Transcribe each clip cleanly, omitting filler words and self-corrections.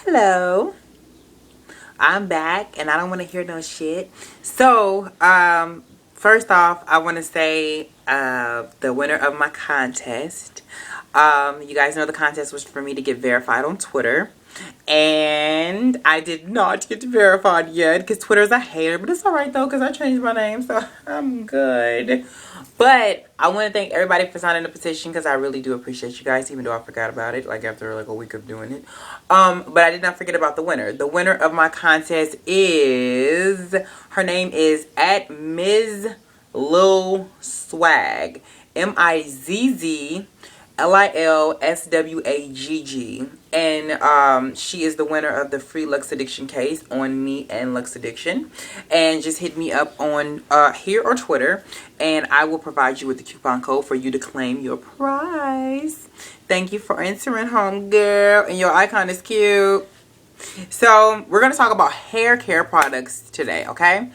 Hello, I'm back and I don't want to hear no shit. So, first off, I want to say the winner of my contest. You guys know the contest was for me to get verified on Twitter. And I did not get verified yet because Twitter's a hater, but it's alright though because I changed my name, so I'm good. But I want to thank everybody for signing the petition because I really do appreciate you guys, even though I forgot about it, like after like a week of doing it. But I did not forget about the winner. The winner of my contest is, her name is at Ms. Lil Swag, MIZZLILSWAGG, and she is the winner of the free Lux Addiction case on me and Lux Addiction. And just hit me up on here or Twitter, and I will provide you with the coupon code for you to claim your prize. Thank you for answering, home girl, and your icon is cute. So we're gonna talk about hair care products today, okay?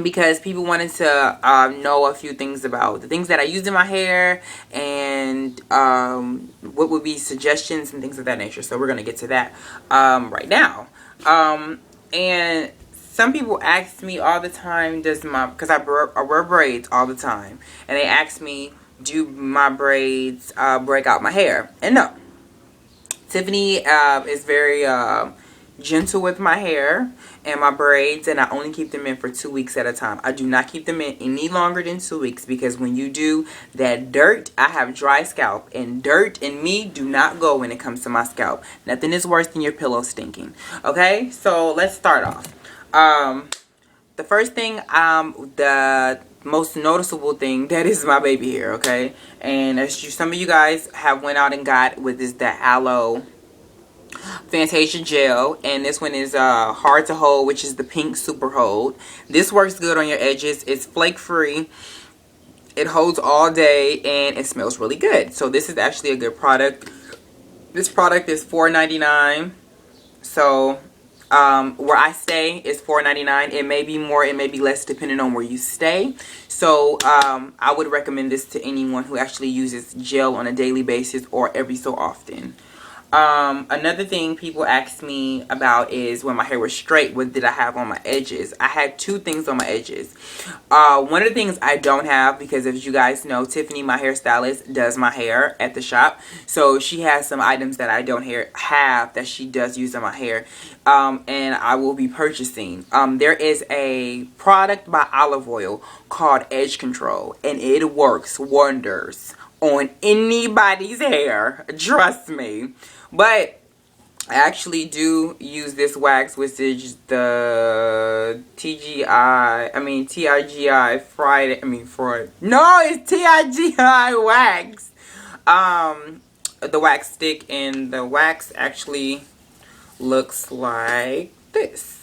Because people wanted to know a few things about the things that I use in my hair and what would be suggestions and things of that nature. So we're going to get to that right now. And some people ask me all the time, because I wear braids all the time, and they ask me, do my braids break out my hair? And no. Tiffany is very gentle with my hair and my braids, and I only keep them in for 2 weeks at a time. I do not keep them in any longer than 2 weeks because when you do that dirt, I have dry scalp, and dirt and me do not go when it comes to my scalp. Nothing is worse than your pillow stinking. Okay, so let's start off. The first thing, the most noticeable thing, that is my baby hair, okay? And as some of you guys have went out and got with this, the aloe Fantasia gel, and this one is hard to hold, which is the pink super hold. This works good on your edges. It's flake free, it holds all day, and it smells really good. So this is actually a good product. This product is $4.99. So where I stay is $4.99. It may be more, it may be less depending on where you stay. So I would recommend this to anyone who actually uses gel on a daily basis or every so often. Another thing people ask me about is when my hair was straight, what did I have on my edges? I had two things on my edges. One of the things I don't have, because as you guys know, Tiffany, my hairstylist, does my hair at the shop. So she has some items that I don't have that she does use on my hair. And I will be purchasing. There is a product by Olive Oil called Edge Control, and it works wonders on anybody's hair. Trust me. But I actually do use this wax, which is the TIGI Friday. No, it's TIGI wax. The wax stick, and the wax actually looks like this.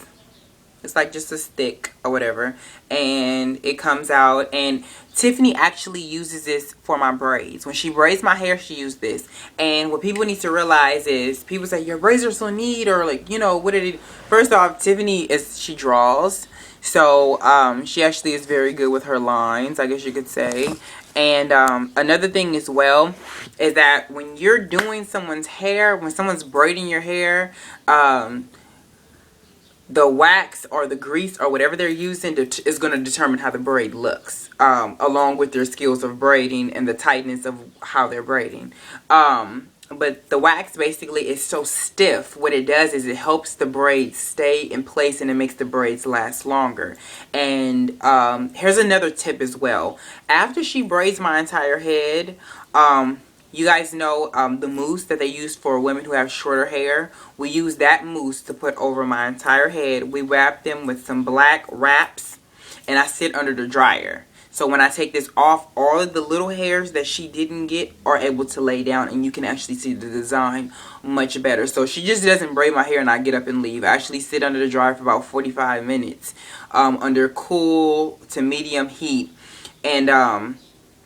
It's like just a stick or whatever, and it comes out, and Tiffany actually uses this for my braids. When she braids my hair, she uses this. And what people need to realize is, people say your braids are so neat, or like, you know, what did it? First off, Tiffany she draws, so she actually is very good with her lines, I guess you could say. And another thing as well is that when you're doing someone's hair, when someone's braiding your hair, the wax or the grease or whatever they're using is going to determine how the braid looks, along with their skills of braiding and the tightness of how they're braiding. But the wax basically is so stiff. What it does is it helps the braids stay in place, and it makes the braids last longer. And here's another tip as well. After she braids my entire head, you guys know the mousse that they use for women who have shorter hair. We use that mousse to put over my entire head. We wrap them with some black wraps, and I sit under the dryer. So when I take this off, all of the little hairs that she didn't get are able to lay down, and you can actually see the design much better. So she just doesn't braid my hair and I get up and leave. I actually sit under the dryer for about 45 minutes under cool to medium heat, and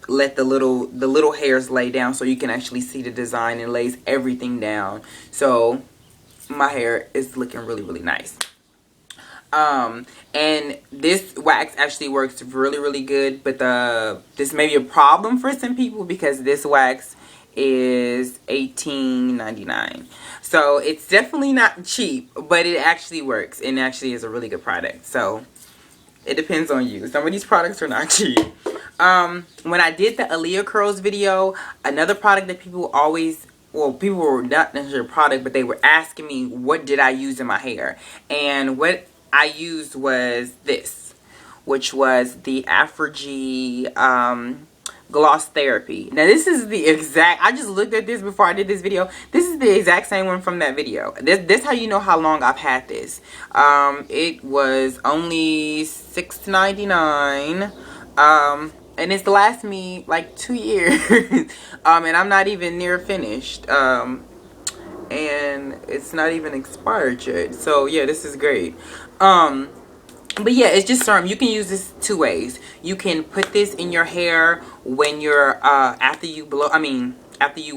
let the little hairs lay down so you can actually see the design, and lays everything down. So my hair is looking really, really nice. And this wax actually works really, really good, but this may be a problem for some people because this wax is $18.99. So it's definitely not cheap, but it actually works and actually is a really good product. So it depends on you. Some of these products are not cheap. When I did the Aaliyah curls video, another product that people always, well, people were not necessarily a product, but they were asking me what did I use in my hair, and what I used was this, which was the APHOGEE Gloss Therapy. Now this is the exact, I just looked at this before I did this video. This is the exact same one from that video. This how you know how long I've had this. It was only $6.99. And it's last me like 2 years. And I'm not even near finished. And it's not even expired yet. So yeah, this is great. But yeah, it's just serum. You can use this two ways. You can put this in your hair when you're after you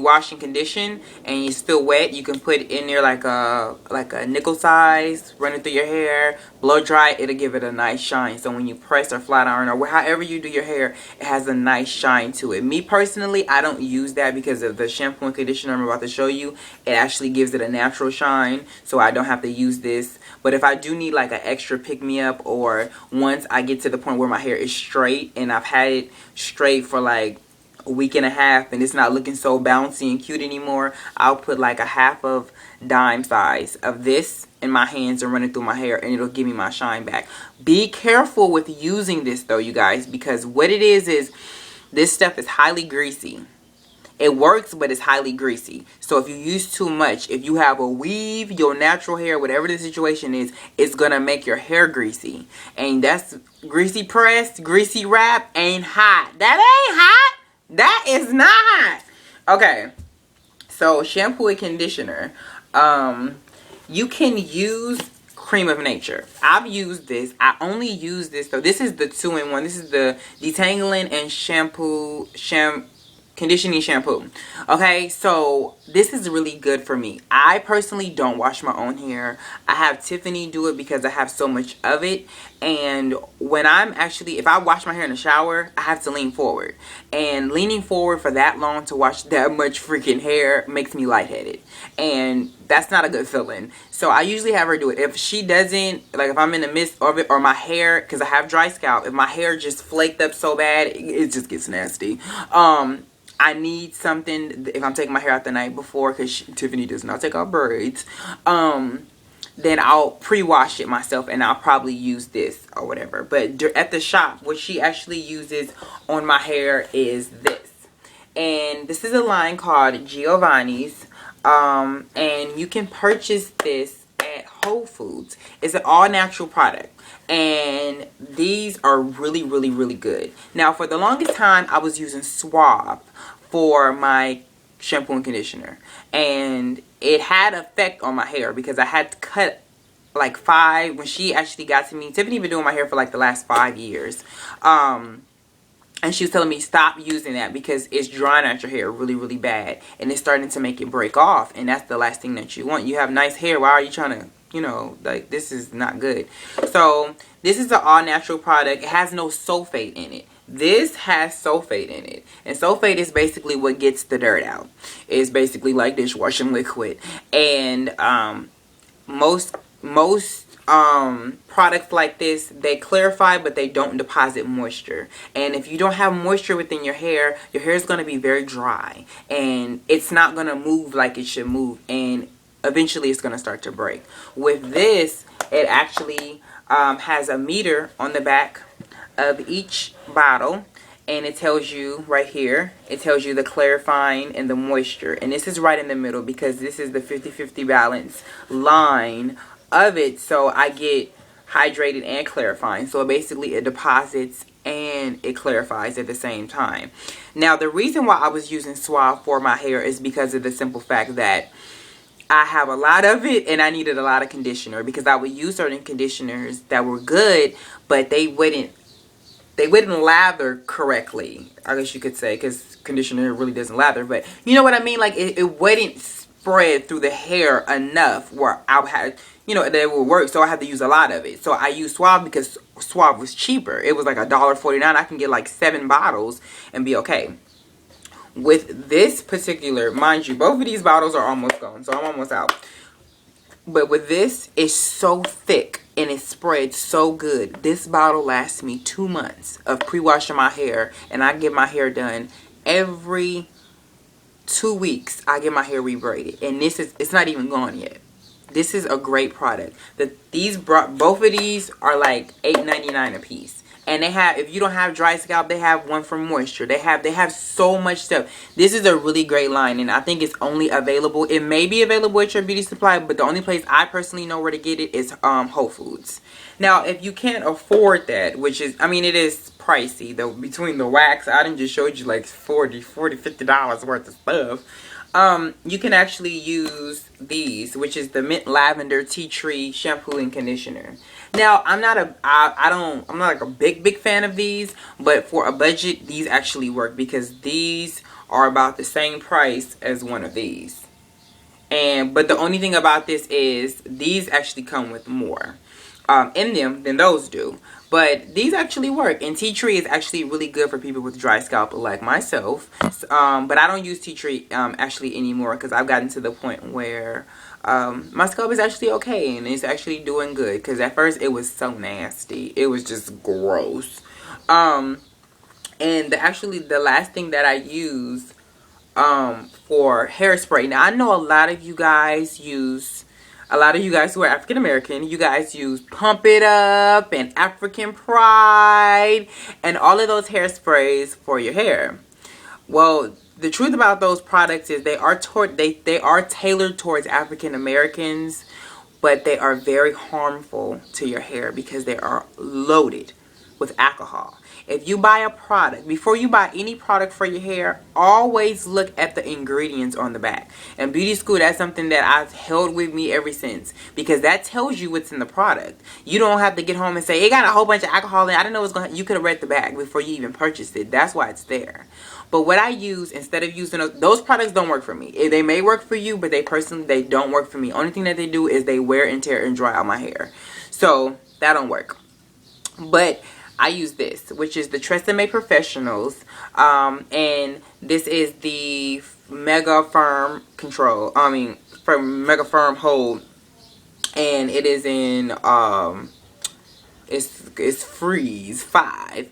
wash and condition and you still wet. You can put it in there like a nickel size, run it through your hair, blow dry it. It'll give it a nice shine. So when you press or flat iron or however you do your hair, it has a nice shine to it. Me personally, I don't use that because of the shampoo and conditioner I'm about to show you. It actually gives it a natural shine, so I don't have to use this. But if I do need like an extra pick-me-up, or once I get to the point where my hair is straight and I've had it straight for like a week and a half and it's not looking so bouncy and cute anymore, I'll put like a half of dime size of this in my hands and run it through my hair, and it'll give me my shine back. Be careful with using this though, you guys, because what it is this stuff is highly greasy. It works, but it's highly greasy. So if you use too much, if you have a weave, your natural hair, whatever the situation is, it's gonna make your hair greasy. And that's greasy pressed, greasy wrap ain't hot. That ain't hot. That is not hot. Okay. So shampoo and conditioner. You can use Cream of Nature. I've used this. I only use this. So this is the 2-in-1. This is the detangling and conditioning shampoo. Okay, so this is really good for me. I personally don't wash my own hair. I have Tiffany do it because I have so much of it. And when if I wash my hair in the shower, I have to lean forward. And leaning forward for that long to wash that much freaking hair makes me lightheaded. And that's not a good feeling. So I usually have her do it. If she doesn't, like if I'm in the midst of it, or my hair, because I have dry scalp, if my hair just flaked up so bad, it just gets nasty. I need something, if I'm taking my hair out the night before, because Tiffany does not take out braids, then I'll pre-wash it myself and I'll probably use this or whatever. But at the shop, what she actually uses on my hair is this. And this is a line called Giovanni's. And you can purchase this at Whole Foods. It's an all-natural product. And these are really, really, really good. Now, for the longest time, I was using Suave for my shampoo and conditioner. And it had effect on my hair because I had to cut like 5. When she actually got to me, Tiffany been doing my hair for like the last 5 years. And she was telling me stop using that because it's drying out your hair really, really bad. And it's starting to make it break off. And that's the last thing that you want. You have nice hair. Why are you trying to, you know, like, this is not good. So this is an all natural product. It has no sulfate in it. This has sulfate in it. And sulfate is basically what gets the dirt out. It's basically like dishwashing liquid. And most products like this, they clarify, but they don't deposit moisture. And if you don't have moisture within your hair is going to be very dry. And it's not going to move like it should move. And eventually it's going to start to break. With this, it actually has a meter on the back of each bottle, and it tells you right here, it tells you the clarifying and the moisture. And this is right in the middle because this is the 50-50 balance line of it. So I get hydrated and clarifying. So basically it deposits and it clarifies at the same time. Now the reason why I was using Suave for my hair is because of the simple fact that I have a lot of it and I needed a lot of conditioner, because I would use certain conditioners that were good, but they wouldn't lather correctly, I guess you could say, because conditioner really doesn't lather, but you know what I mean? Like it wouldn't spread through the hair enough where I had, you know, that it would work. So I had to use a lot of it. So I used Suave because Suave was cheaper. It was like $1.49. I can get like 7 bottles and be okay. With this particular, mind you, both of these bottles are almost gone, so I'm almost out. But with this, it's so thick and it spreads so good. This bottle lasts me 2 months of pre-washing my hair, and I get my hair done every 2 weeks. I get my hair rebraided, and it's not even gone yet. This is a great product. Both of these are like $8.99 a piece. And they have, if you don't have dry scalp, they have one for moisture. They have so much stuff. This is a really great line, and I think it's only available. It may be available at your beauty supply, but the only place I personally know where to get it is Whole Foods. Now, if you can't afford that, which is, I mean, it is pricey though. Between the wax, I done just showed you like $50 worth of stuff. You can actually use these, which is the Mint Lavender Tea Tree Shampoo and Conditioner. Now, I'm not like a big fan of these, but for a budget, these actually work because these are about the same price as one of these. But the only thing about this is these actually come with more in them than those do. But these actually work, and tea tree is actually really good for people with dry scalp like myself. But I don't use tea tree actually anymore because I've gotten to the point where my scalp is actually okay and it's actually doing good. Because at first it was so nasty, it was just gross. And the last thing that I use for hairspray. Now I know a lot of you guys who are African American, you guys use Pump It Up and African Pride and all of those hairsprays for your hair. Well, the truth about those products is they are tailored towards African Americans, but they are very harmful to your hair because they are loaded with alcohol. If you buy a product, before you buy any product for your hair, always look at the ingredients on the back. And beauty school, that's something that I've held with me ever since, because that tells you what's in the product. You don't have to get home and say, it got a whole bunch of alcohol in it. I didn't know it was going to, you could have read the back before you even purchased it. That's why it's there. But what I use, instead of using those products don't work for me. They may work for you, but they don't work for me. Only thing that they do is they wear and tear and dry out my hair. So that don't work. But I use this, which is the TRESemme Professionals, and this is the Mega Firm Mega Firm Hold, and it is in it's Freeze 5.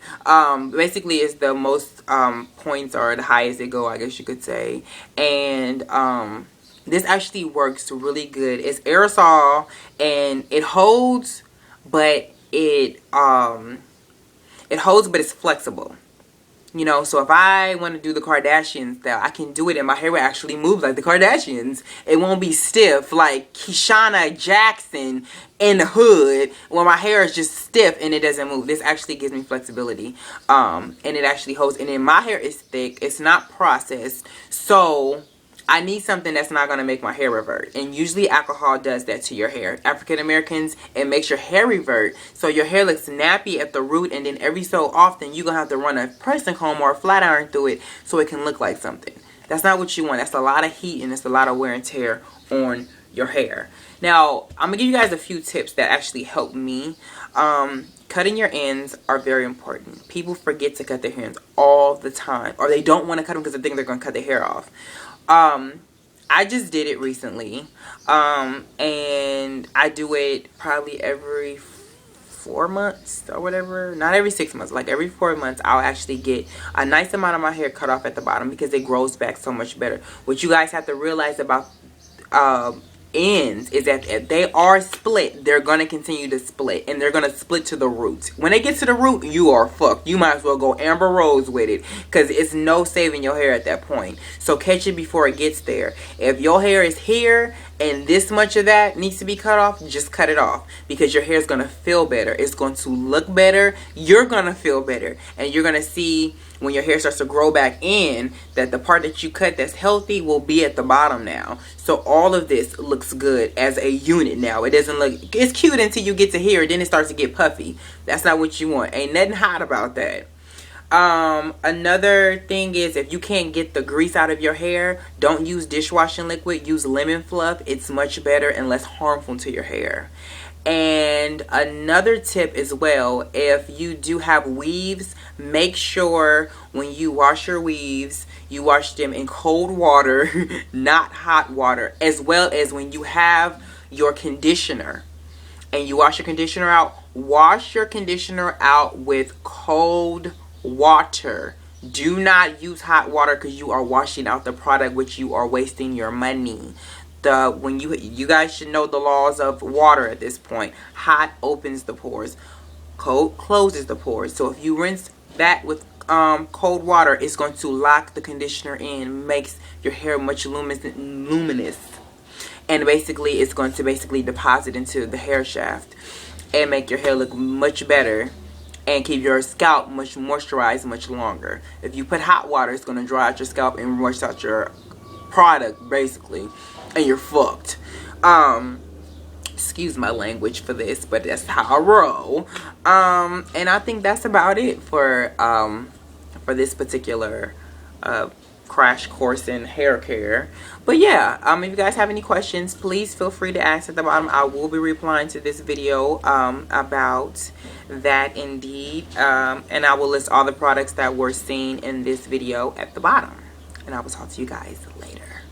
Basically, it's the most points, or the highest they go, I guess you could say, and this actually works really good. It's aerosol and it holds, but it holds, but it's flexible. You know, so if I want to do the Kardashians style, I can do it and my hair will actually move like the Kardashians. It won't be stiff like Keshana Jackson in the hood when my hair is just stiff and it doesn't move. This actually gives me flexibility. And it actually holds. And then my hair is thick. It's not processed. So I need something that's not going to make my hair revert. And usually alcohol does that to your hair. African Americans, it makes your hair revert. So your hair looks nappy at the root. And then every so often, you're going to have to run a pressing comb or a flat iron through it so it can look like something. That's not what you want. That's a lot of heat and it's a lot of wear and tear on your hair. Now, I'm going to give you guys a few tips that actually help me. Cutting your ends are very important. People forget to cut their ends all the time. Or they don't want to cut them because they think they're going to cut their hair off. I just did it recently, and I do it probably every 4 months or whatever. Not every 6 months, like every 4 months I'll actually get a nice amount of my hair cut off at the bottom because it grows back so much better. What you guys have to realize about ends is that if they are split, they're going to continue to split, and they're going to split to the root. When they get to the root, you are fucked. You might as well go Amber Rose with it because it's no saving your hair at that point. So catch it before it gets there. If your hair is here and this much of that needs to be cut off, just cut it off because your hair is going to feel better. It's going to look better. You're going to feel better, and you're going to see when your hair starts to grow back in that the part that you cut that's healthy will be at the bottom now. So all of this looks good as a unit now. It doesn't look, it's cute until you get to here, then it starts to get puffy. That's not what you want. Ain't nothing hot about that. Another thing is, if you can't get the grease out of your hair, don't use dishwashing liquid. Use lemon fluff. It's much better and less harmful to your hair. And another tip as well, if you do have weaves, Make sure when you wash your weaves, you wash them in cold water, not hot water, as well as when you have your conditioner and you wash your conditioner out, wash your conditioner out with cold water. Do not use hot water because you are washing out the product, which you are wasting your money. When you guys should know the laws of water at this point. Hot opens the pores, cold closes the pores. So if you rinse that with cold water, it's going to lock the conditioner in, makes your hair much luminous, and basically it's going to basically deposit into the hair shaft and make your hair look much better and keep your scalp much moisturized much longer. If you put hot water, it's going to dry out your scalp and wash out your product basically, and you're fucked. Excuse my language for this, but that's how I roll. And I think that's about it for this particular crash course in hair care. But yeah, if you guys have any questions, please feel free to ask at the bottom. I will be replying to this video about that indeed, and I will list all the products that were seen in this video at the bottom, and I will talk to you guys later.